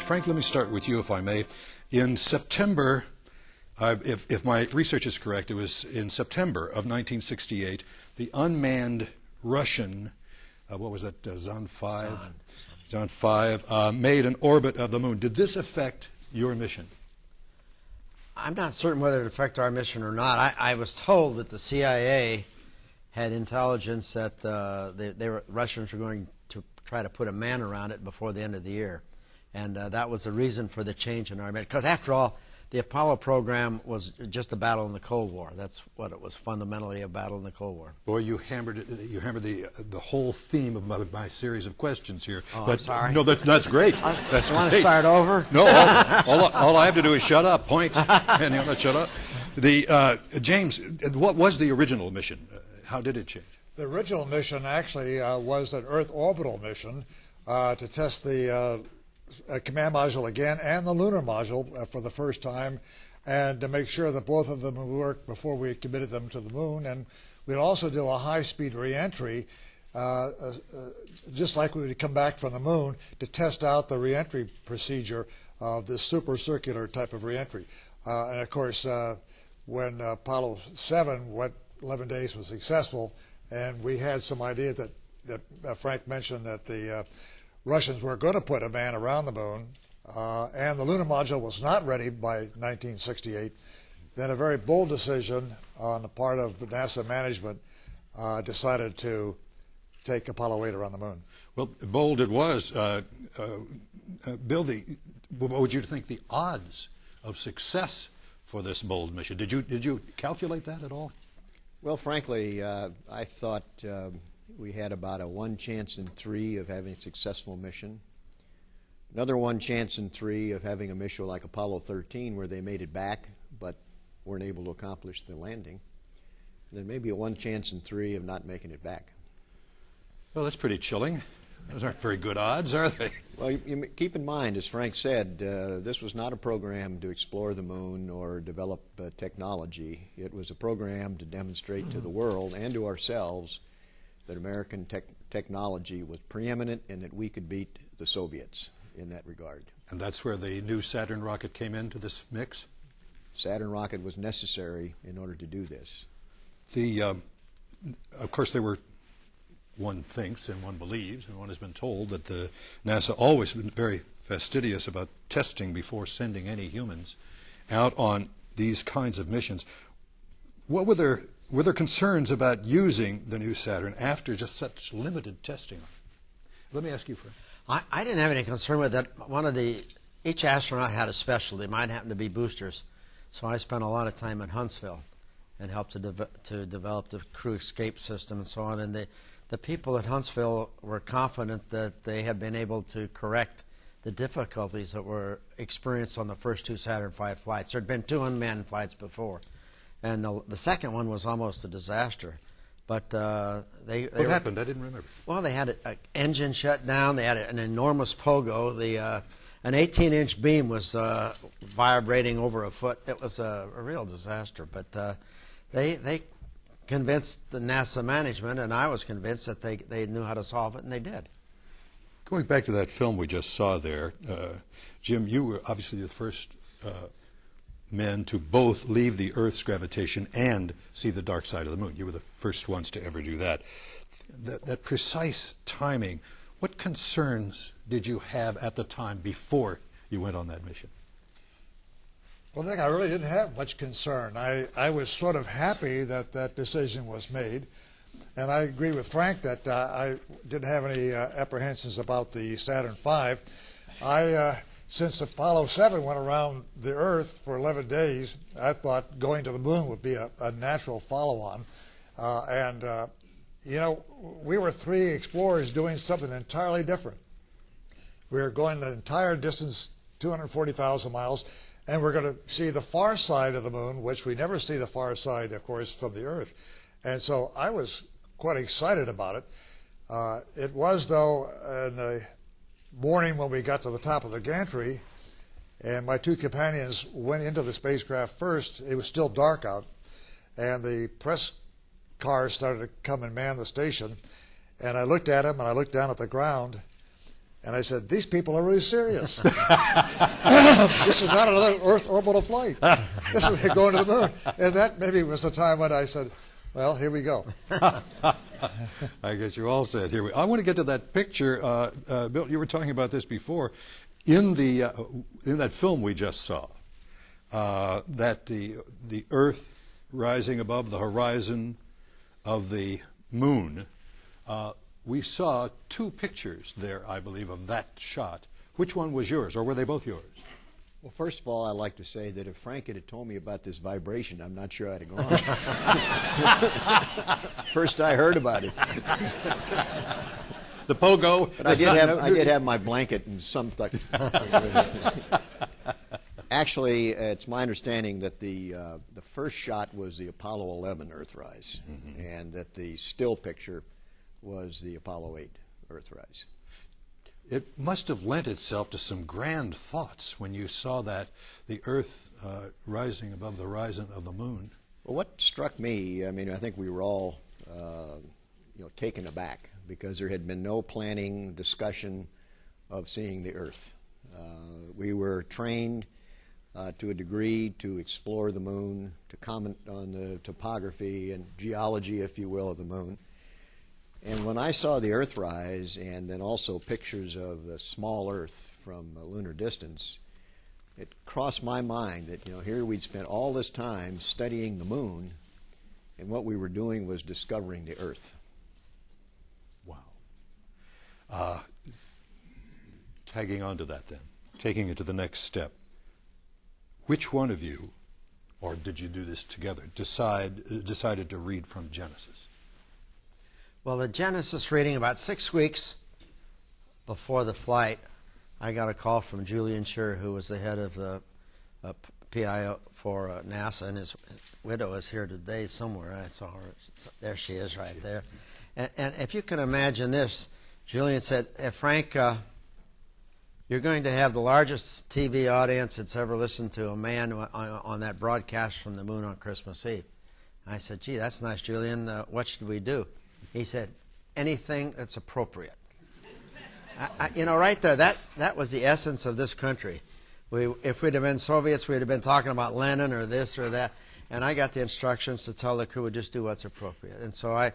Frank, let me start with you, if I may. In September, if my research is correct, it was in September of 1968, the unmanned Russian, what was that, Zond 5? Zond 5 made an orbit of the moon. Did this affect your mission? I'm not certain whether it affected our mission or not. I was told that the CIA had intelligence that Russians were going to try to put a man around it before the end of the year. And that was the reason for the change in our mission. Because after all, the Apollo program was just a battle in the Cold War. That's what it was, fundamentally, a battle in the Cold War. Boy, you hammered it. You hammered the whole theme of my series of questions here. Oh, but, I'm sorry. No, that's great. That's you want great. to start over? No, all I have to do is shut up. Point. And you shut up. James, what was the original mission? How did it change? The original mission actually was an Earth orbital mission to test the command module again and the lunar module for the first time, and to make sure that both of them would work before we committed them to the moon. And we'd also do a high-speed reentry, just like we would come back from the moon, to test out the reentry procedure of this super circular type of reentry. And of course, when Apollo 7 went 11 days was successful, and we had some idea that Frank mentioned that the Russians were going to put a man around the moon, and the lunar module was not ready by 1968, then a very bold decision on the part of NASA management decided to take Apollo 8 around the moon. Well, bold it was. Bill, what would you think the odds of success for this bold mission? Did you calculate that at all? Well, frankly, I thought we had about a 1 chance in 3 of having a successful mission. Another 1 chance in 3 of having a mission like Apollo 13 where they made it back but weren't able to accomplish the landing. And then maybe a 1 chance in 3 of not making it back. Well, that's pretty chilling. Those aren't very good odds, are they? Well, you keep in mind, as Frank said, this was not a program to explore the moon or develop technology. It was a program to demonstrate to the world and to ourselves that American technology was preeminent and that we could beat the Soviets in that regard. And that's where the new Saturn rocket came into this mix? Saturn rocket was necessary in order to do this. Of course, there were, one thinks and one believes and one has been told that the NASA always been very fastidious about testing before sending any humans out on these kinds of missions. What were there concerns about using the new Saturn after just such limited testing? Let me ask you, Frank. I didn't have any concern with that. Each astronaut had a specialty. Mine happened to be boosters. So I spent a lot of time in Huntsville and helped to develop the crew escape system and so on. And the people at Huntsville were confident that they had been able to correct the difficulties that were experienced on the first 2 Saturn V flights. There had been 2 unmanned flights before. And the second one was almost a disaster. But what happened? I didn't remember. Well, they had an engine shut down. They had an enormous pogo. An 18-inch beam was vibrating over a foot. It was a real disaster. But they convinced the NASA management, and I was convinced that they knew how to solve it, and they did. Going back to that film we just saw there, Jim, you were obviously the first men to both leave the Earth's gravitation and see the dark side of the moon. You were the first ones to ever do that. That precise timing, what concerns did you have at the time before you went on that mission? Well, Nick, I really didn't have much concern. I was sort of happy that that decision was made. And I agree with Frank that I didn't have any apprehensions about the Saturn V. Since Apollo 7 went around the Earth for 11 days, I thought going to the moon would be a natural follow-on. You know, we were 3 explorers doing something entirely different. We were going the entire distance, 240,000 miles, and we're going to see the far side of the moon, which we never see the far side, of course, from the Earth. And so I was quite excited about it. It was, though, in the morning when we got to the top of the gantry, and my 2 companions went into the spacecraft first. It was still dark out, and the press cars started to come and man the station. And I looked at them, and I looked down at the ground, And I said, these people are really serious. This is not another Earth orbital flight. This is going to the moon. And that maybe was the time when I said, well, here we go. I guess you all said, here we I want to get to that picture. Bill, you were talking about this before. In that film we just saw, that the Earth rising above the horizon of the moon, we saw two pictures there, I believe, of that shot. Which one was yours, or were they both yours? Well, first of all, I'd like to say that if Frank had told me about this vibration, I'm not sure I'd have gone. First I heard about it. The pogo. But I did have my blanket and some stuff. Actually, it's my understanding that the first shot was the Apollo 11 Earthrise, and that the still picture was the Apollo 8 Earthrise. It must have lent itself to some grand thoughts when you saw that, the Earth rising above the horizon of the moon. Well, what struck me, I mean, I think we were all taken aback, because there had been no planning, discussion of seeing the Earth. We were trained to a degree to explore the moon, to comment on the topography and geology, if you will, of the moon. And when I saw the Earthrise, and then also pictures of the small Earth from a lunar distance, it crossed my mind that, here we'd spent all this time studying the moon, and what we were doing was discovering the Earth. Wow. Tagging on to that then, taking it to the next step. Which one of you, or did you do this together, decided to read from Genesis? Well, the Genesis reading, about 6 weeks before the flight, I got a call from Julian Scher, who was the head of the PI for NASA, and his widow is here today somewhere. I saw her. There she is right there. And if you can imagine this, Julian said, hey, Frank, you're going to have the largest TV audience that's ever listened to a man on that broadcast from the moon on Christmas Eve. I said, gee, that's nice, Julian. What should we do? He said, anything that's appropriate. Right there, that was the essence of this country. If we'd have been Soviets, we'd have been talking about Lenin or this or that. And I got the instructions to tell the crew to just do what's appropriate. And so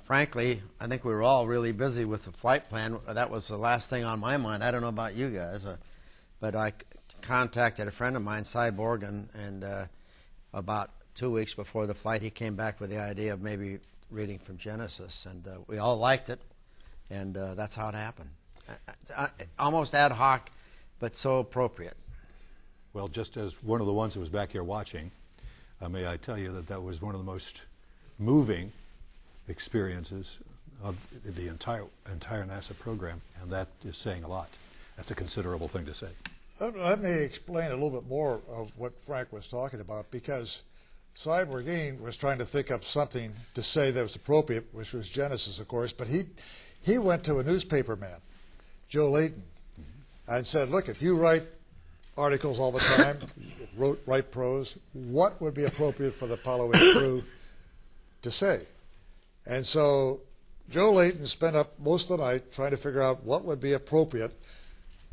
frankly, I think we were all really busy with the flight plan. That was the last thing on my mind. I don't know about you guys, but I contacted a friend of mine, Cyborg, and about 2 weeks before the flight, he came back with the idea of maybe reading from Genesis, and we all liked it, and that's how it happened. Almost ad hoc, but so appropriate. Well, just as one of the ones who was back here watching, may I tell you that was one of the most moving experiences of the entire NASA program, and that is saying a lot. That's a considerable thing to say. Let me explain a little bit more of what Frank was talking about, because Cyborg was trying to think up something to say that was appropriate, which was Genesis, of course, but he went to a newspaper man, Joe Layton, and said, look, if you write articles all the time, write prose, what would be appropriate for the Apollo 8 crew to say? And so Joe Layton spent up most of the night trying to figure out what would be appropriate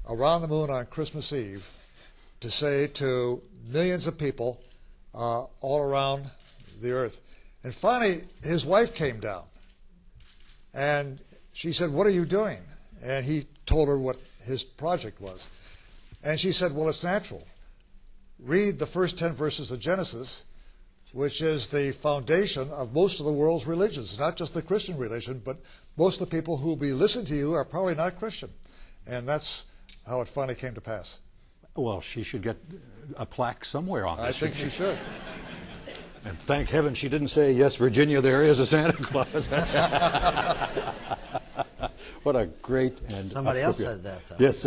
around the moon on Christmas Eve to say to millions of people all around the Earth. And finally, his wife came down, and she said, what are you doing? And he told her what his project was. And she said, well, it's natural. Read the first 10 verses of Genesis, which is the foundation of most of the world's religions, not just the Christian religion, but most of the people who will be listening to you are probably not Christian. And that's how it finally came to pass. Well, she should get a plaque somewhere on this. I think she should. And thank heaven she didn't say, yes, Virginia, there is a Santa Claus. What a great and Somebody else said that, though. Yes.